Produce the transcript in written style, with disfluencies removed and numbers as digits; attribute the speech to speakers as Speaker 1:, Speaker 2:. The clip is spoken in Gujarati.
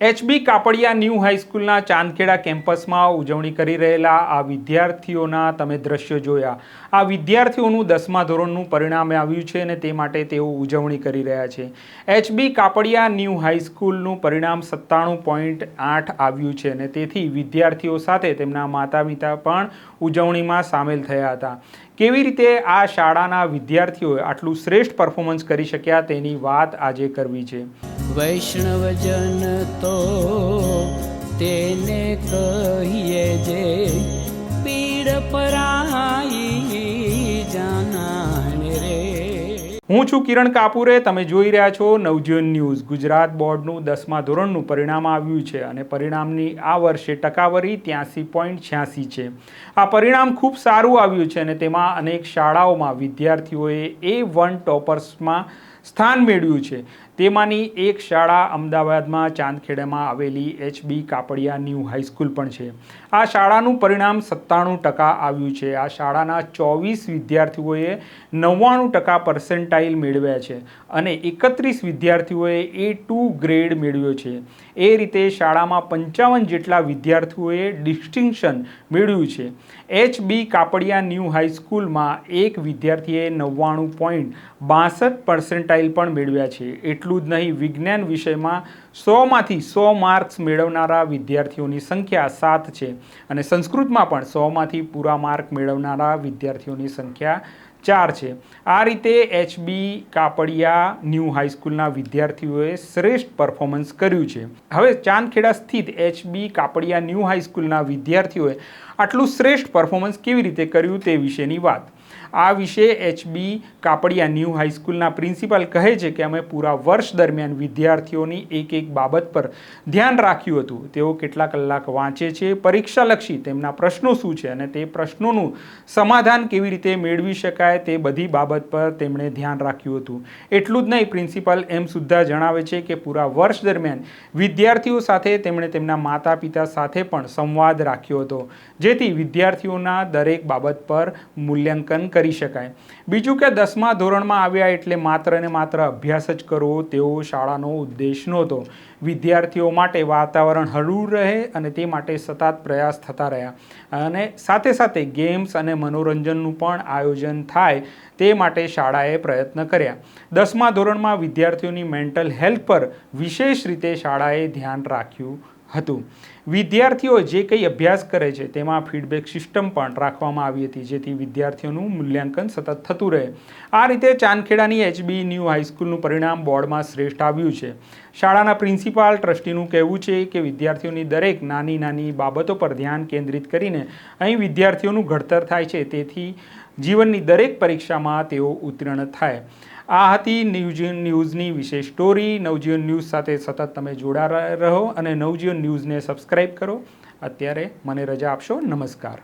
Speaker 1: એચબી કાપડિયા ન્યૂ હાઈસ્કૂલના ચાંદખેડા કેમ્પસમાં ઉજવણી કરી રહેલા આ વિદ્યાર્થીઓના તમે દ્રશ્યો જોયા। આ વિદ્યાર્થીઓનું 10મા ધોરણનું પરિણામ આવ્યું છે અને તે માટે તેઓ ઉજવણી કરી રહ્યા છે। એચબી કાપડિયા ન્યૂ હાઈસ્કૂલનું પરિણામ 97.8 આવ્યું છે અને તેથી વિદ્યાર્થીઓ સાથે તેમના માતા પિતા પણ ઉજવણીમાં સામેલ થયા હતા। કેવી રીતે આ શાળાના વિદ્યાર્થીઓએ આટલું શ્રેષ્ઠ પરફોર્મન્સ કરી શક્યા તેની વાત આજે કરવી છે।
Speaker 2: વૈષ્ણવજન તો તેને કહીએ જે પીડ પરાઈ જાનાને રે।
Speaker 1: હું છું કિરણ કાપુરે, તમે જોઈ રહ્યા છો નવજીવન ન્યૂઝ। ગુજરાત બોર્ડનું 10મા ધોરણનું પરિણામ આવ્યું છે અને પરિણામની આ વર્ષે ટકાવારી 83.86 છે। આ પરિણામ ખૂબ સારું આવ્યું છે અને તેમાં અનેક શાળાઓમાં વિદ્યાર્થીઓએ A1 ટોપર્સમાં સ્થાન મેળવ્યું છે। તેમાંની એક શાળા અમદાવાદમાં ચાંદખેડામાં આવેલી એચબી કાપડિયા ન્યૂ હાઈસ્કૂલ પણ છે। આ શાળાનું પરિણામ 97% આવ્યું છે। આ શાળાના 24 વિદ્યાર્થીઓએ 99% પર્સેન્ટાઇલ મેળવ્યા છે અને 31 વિદ્યાર્થીઓએ A2 ગ્રેડ મેળવ્યો છે। એ રીતે શાળામાં 55 જેટલા વિદ્યાર્થીઓએ ડિસ્ટિંક્શન મેળવ્યું છે। એચબી કાપડિયા ન્યૂ હાઈસ્કૂલમાં એક વિદ્યાર્થીએ 99.62 પર્સેન્ટાઇલ પણ મેળવ્યા છે। એટલું જ નહીં, વિજ્ઞાન વિષયમાં 100માંથી 100 માર્ક્સ મેળવનારા વિદ્યાર્થીઓની સંખ્યા 7 છે અને સંસ્કૃતમાં પણ 100માંથી પૂરા માર્ક મેળવનારા વિદ્યાર્થીઓની સંખ્યા 4 છે। આ રીતે એચબી કાપડિયા ન્યૂ હાઈસ્કૂલના વિદ્યાર્થીઓએ શ્રેષ્ઠ પરફોર્મન્સ કર્યું છે। હવે ચાંદખેડા સ્થિત એચબી કાપડિયા ન્યૂ હાઈસ્કૂલના વિદ્યાર્થીઓએ આટલું શ્રેષ્ઠ પરફોર્મન્સ કેવી રીતે કર્યું તે વિશેની વાત। આ વિશે એચબી કાપડિયા ન્યૂ હાઈસ્કૂલના પ્રિન્સિપાલ કહે છે કે અમે પૂરા વર્ષ દરમિયાન વિદ્યાર્થીઓની એક બાબત પર ધ્યાન રાખ્યું હતું। તેઓ કેટલા કલાક વાંચે છે, પરીક્ષાલક્ષી તેમના પ્રશ્નો શું છે અને તે પ્રશ્નોનું સમાધાન કેવી રીતે મેળવી શકાય તે બધી બાબત પર તેમણે ધ્યાન રાખ્યું હતું। એટલું જ નહીં, પ્રિન્સિપાલ એમ સુદ્ધા જણાવે છે કે પૂરા વર્ષ દરમિયાન વિદ્યાર્થીઓ સાથે તેમણે તેમના માતા પિતા સાથે પણ સંવાદ રાખ્યો હતો, જેથી વિદ્યાર્થીઓના દરેક બાબત પર મૂલ્યાંકન કરી શકાય। બીજું કે 10મા ધોરણમાં આવ્યા એટલે માત્ર ને માત્ર અભ્યાસ જ કરવો તેવો શાળાનો ઉદ્દેશ નહોતો। વિદ્યાર્થીઓ માટે વાતાવરણ હળવું રહે અને તે માટે સતત પ્રયાસ થતા રહ્યા અને સાથે સાથે ગેમ્સ અને મનોરંજનનું પણ આયોજન થાય તે માટે શાળાએ પ્રયત્ન કર્યા। 10મા ધોરણમાં વિદ્યાર્થીઓની મેન્ટલ હેલ્થ પર વિશેષ રીતે શાળાએ ધ્યાન રાખ્યું હતું। વિદ્યાર્થીઓ જે કંઈ અભ્યાસ કરે છે તેમાં ફીડબેક સિસ્ટમ પણ રાખવામાં આવી હતી, જેથી વિદ્યાર્થીઓનું મૂલ્યાંકન સતત થતું રહે। આ રીતે ચાંદખેડાની એચબી ન્યૂ હાઈસ્કૂલનું પરિણામ બોર્ડમાં શ્રેષ્ઠ આવ્યું છે। શાળાના પ્રિન્સિપાલ ટ્રસ્ટીનું કહેવું છે કે વિદ્યાર્થીઓની દરેક નાની નાની બાબતો પર ધ્યાન કેન્દ્રિત કરીને અહીં વિદ્યાર્થીઓનું ઘડતર થાય છે, તેથી જીવનની દરેક પરીક્ષામાં તેઓ ઉત્તીર્ણ થાય। આ હતી નવજીવન ન્યૂઝની વિશેષ સ્ટોરી। નવજીવન ન્યૂઝ સાથે સતત તમે જોડાયેલા રહો અને નવજીવન ન્યૂઝને સબસ્ક્રાઈબ કરો। અત્યારે મને રજા આપશો। નમસ્કાર।